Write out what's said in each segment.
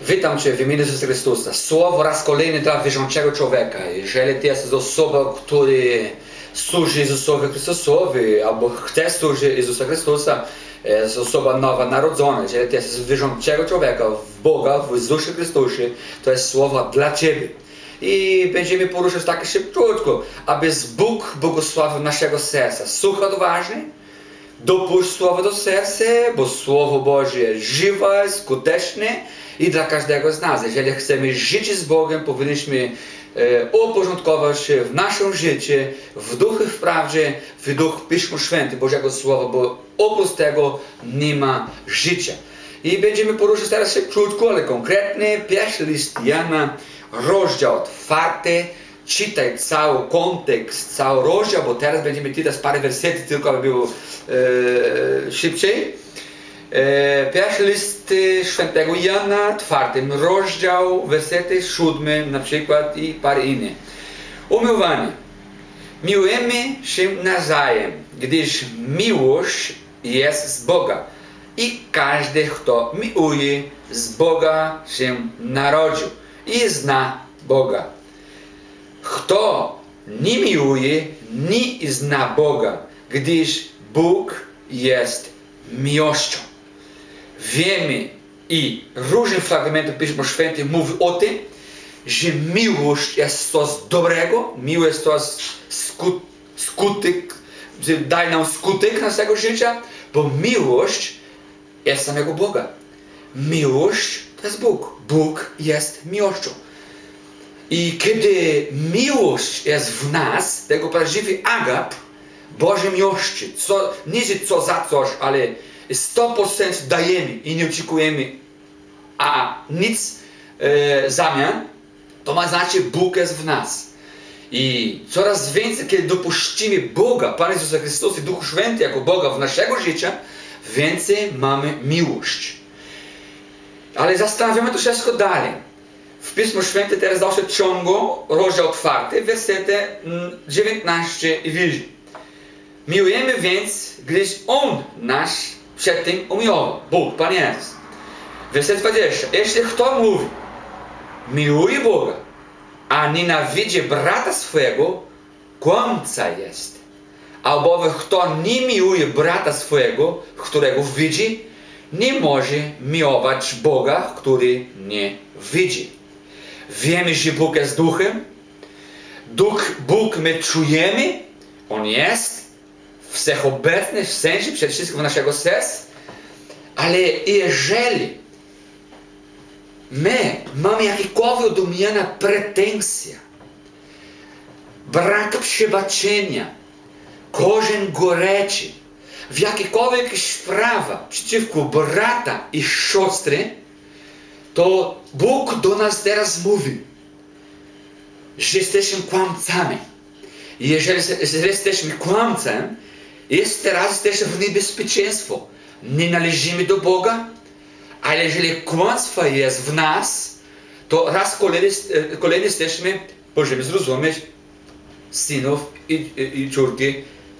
Witam Cię w imieniu Jezusa Chrystusa. Słowo raz kolejny dla wierzącego człowieka. Jeżeli Ty jesteś osobą, która służy Jezusowi Chrystusowi, albo chce służyć Jezusa Chrystusa, jest osoba nowa narodzona. Jeżeli Ty jesteś wierzącego człowieka w Boga, w Jezusie Chrystusie, to jest słowo dla Ciebie. I będziemy poruszać tak szybciutko, aby Bóg błogosławił naszego serca. Słuchaj odważnie, dopuść słowo do serca, bo Słowo Boże jest żywe, skuteczne i dla każdego z nas. Jeżeli chcemy żyć z Bogiem, powinniśmy uporządkować się w naszym życiu, w duchu, w prawdzie, w duchu Pisma Świętego, Bożego Słowa, bo oprócz tego nie ma życia. I będziemy poruszać teraz szybciutko, ale konkretnie. Pierwszy list Jana, rozdział otwarty. Czytaj cały kontekst, cały rozdział, bo teraz będziemy czytać parę wersetów, tylko aby było szybciej. Pierwszy list Świętego Jana, czwartym rozdział, wersety 7 na przykład i parę innych. Umiłowani, miłujemy się nawzajem, gdyż miłość jest z Boga. I każdy, kto miłuje, z Boga się narodził i zna Boga. Kto nie miłuje, nie zna Boga, gdyż Bóg jest miłością. Wiemy i różne fragmenty Pisma Świętego mówią o tym, że miłość jest coś dobrego, miłość jest coś skutek, że daje nam skutek naszego życia, bo miłość jest samego Boga. Miłość to jest Bóg. Bóg jest miłością. I kiedy miłość jest w nas, tego prawdziwy agap Bożej miłości, nie że co za coś, ale 100% dajemy i nie oczekujemy, a nic zamian, to ma znaczy Bóg jest w nas. I coraz więcej, kiedy dopuścimy Boga, Pana Jezusa Chrystusa i Duchu Święty jako Boga w naszego życia, więcej mamy miłość. Ale zastanawiamy to wszystko dalej. W Pismo Święte teraz dalsze ciągu, rozdział 4, wersety 19 i wyżej. Miłujemy więc, gdyż On nas przed tym umiłował. Bóg, Pan Jezus. Werset 20. Jeśli kto mówi, miłuje Boga, a nienawidzi brata swego, kłamca jest. Albowiem kto nie miłuje brata swego, którego widzi, nie może miłować Boga, który nie widzi. Wiemy, że Bóg jest duchem. Bóg my czujemy. On jest wszechobecny w sensie przede wszystkim naszego serca. Ale jeżeli my mamy jakiekolwiek do mnie pretensja, brak przebaczenia, korzeń goreczy, w jakiejkolwiek sprawie przeciwko brata i siostry, to Bóg do nas teraz mówi, że jesteśmy kłamcami. I jeżeli jesteśmy kłamcami, teraz jesteśmy w niebezpieczeństwie. Nie należymy do Boga, ale jeżeli kłamstwo jest w nas, to raz kolejny jesteśmy, możemy zrozumieć, synów i córki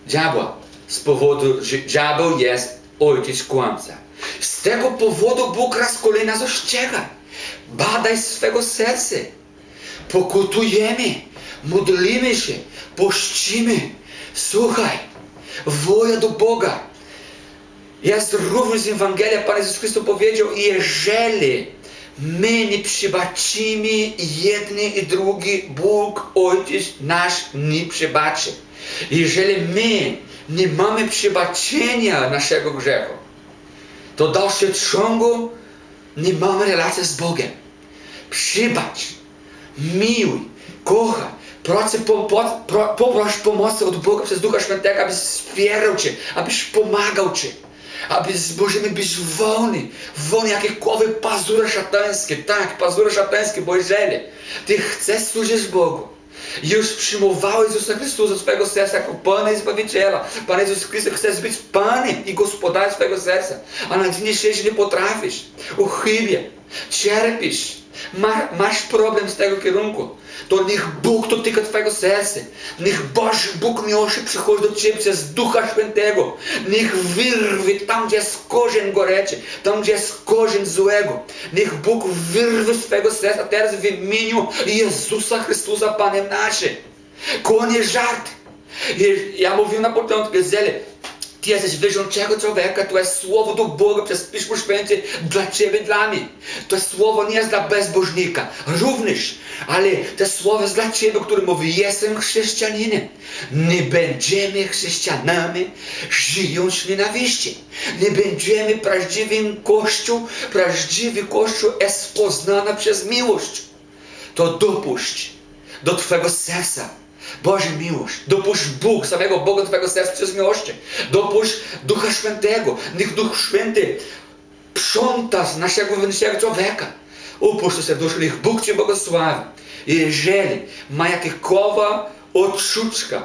diabła. Z powodu, że diabeł jest ojciec kłamca. Z tego powodu Bóg raz kolejny nas ostrzega. Badaj swego serca. Pokutujemy, modlimy się, pościmy. Słuchaj, woła do Boga. Jest również z Ewangelii, Pan Jezus Chrystus powiedział, jeżeli my nie przebaczymy jedni i drugi, Bóg Ojciec nasz nie przebaczy. Jeżeli my nie mamy przebaczenia naszego grzechu, to w dalszym ciągu nie mamy relacji z Bogiem. Przebacz, miłuj, kochaj, poproś pomocy od Boga przez Ducha Świętego, abyś wspierał Cię, abyś pomagał Ci, abyś możemy być wolni jakiekolwiek pazury szatańskie. Tak, pazury szatańskie, bo jeżeli Ty chcesz służyć Bogu, już przyjmowałeś Jezusa Chrystusa do swojego serca jako Pana i Zbawiciela. Pan Jezus Chrystus chce być Panem i Gospodarzem swojego serca. A na dzień dzisiejszy nie potrafisz. Uchybie, cierpisz. masz problem z tego kierunku, to niech Bóg dotyka twojego serca. Niech Bóg miłości przychodzi do ciebie przez Ducha Świętego. Niech wyrwie tam, gdzie jest korzeń goreczy, tam, gdzie jest korzeń złego. Niech Bóg wyrwie z twojego serca teraz w imieniu Jezusa Chrystusa, Panem naszym. Koniec żart. Ja mówiłem na początku, ty jesteś wierzącego człowieka, to jest słowo do Boga przez Pismo Święte dla ciebie, dla mnie. To słowo nie jest dla bezbożnika, również, ale to słowo jest dla ciebie, który mówi, jestem chrześcijaninem. Nie będziemy chrześcijanami żyjąc w nienawiści. Nie będziemy prawdziwym Kościół. Prawdziwy Kościół jest poznany przez miłość. To dopuść do twojego serca Boża miłość. Dopuść Bóg, samego Boga do twojego serca przez miłość. Dopuść Ducha Świętego. Niech Duch Święty sprząta z naszego wewnętrznego człowieka. Upuść to serduszko, niech Bóg cię błogosławi. Jeżeli ma jakiekolwiek uczucia,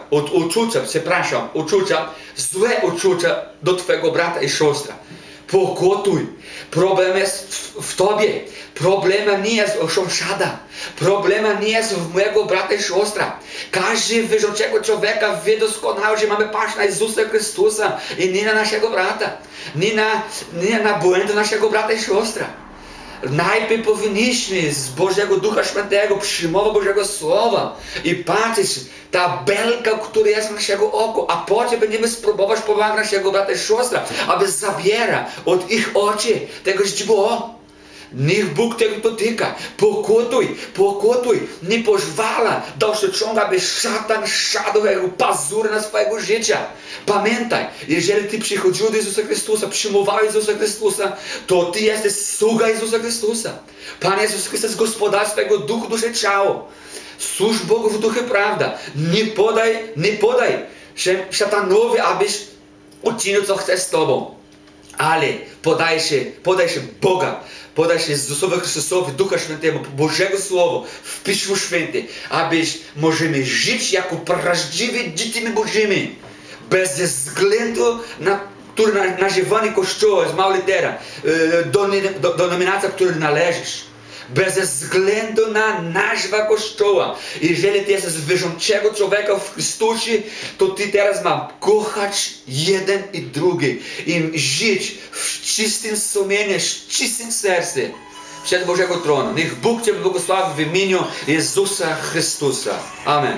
złe uczucia do twojego brata i siostra, pokutuj. Problem jest w tobie. Problem nie jest u sąsiada. Problem nie jest w mojego brata i siostra. Każdy wierzącego człowieka wie doskonale, że mamy patrzeć na Jezusa Chrystusa i nie na naszego brata. Nie na błędy naszego brata i siostra. Najpierw powinniśmy z Bożego Ducha Świętego przyjmować Bożego Słowa i patrzeć ta belka, która jest w naszego oku, a potem będziemy spróbować pomagać naszego brata i siostra, aby zabiera od ich oczu tego źdźbło. Niech Bóg tego dotyka. Pokutuj. Nie pozwala dalszy ciąg, aby szatan szedł jego pazury na swojego życia. Pamiętaj, jeżeli ty przychodził do Jezusa Chrystusa, przyjmowałeś Jezusa Chrystusa, to ty jesteś sługa Jezusa Chrystusa. Pan Jezus Chrystus jest gospodarz swojego duchu, duszy, ciało. Służ Bogu w duchu, prawda. Nie podaj się szatanowi, abyś uczynił, co chce z tobą. Ale podaj się Boga, podaj się Jezusowi Chrystusowi, Ducha Świętego, Bożego Słowa w Pismu Świętym, abyś możemy żyć jako prawdziwi dziećmi Bożymi, bez względu na które nazywanie Kościoła z małej litery, do denominacji, której należysz. Bez względu na nazwę Kościoła. Jeżeli ty jesteś wierzącego człowieka w Chrystusie, to ty teraz masz kochać jeden i drugi. I żyć w czystym sumieniu, z czystym sercem przed Bożego tronu. Niech Bóg cię błogosławi w imieniu Jezusa Chrystusa. Amen.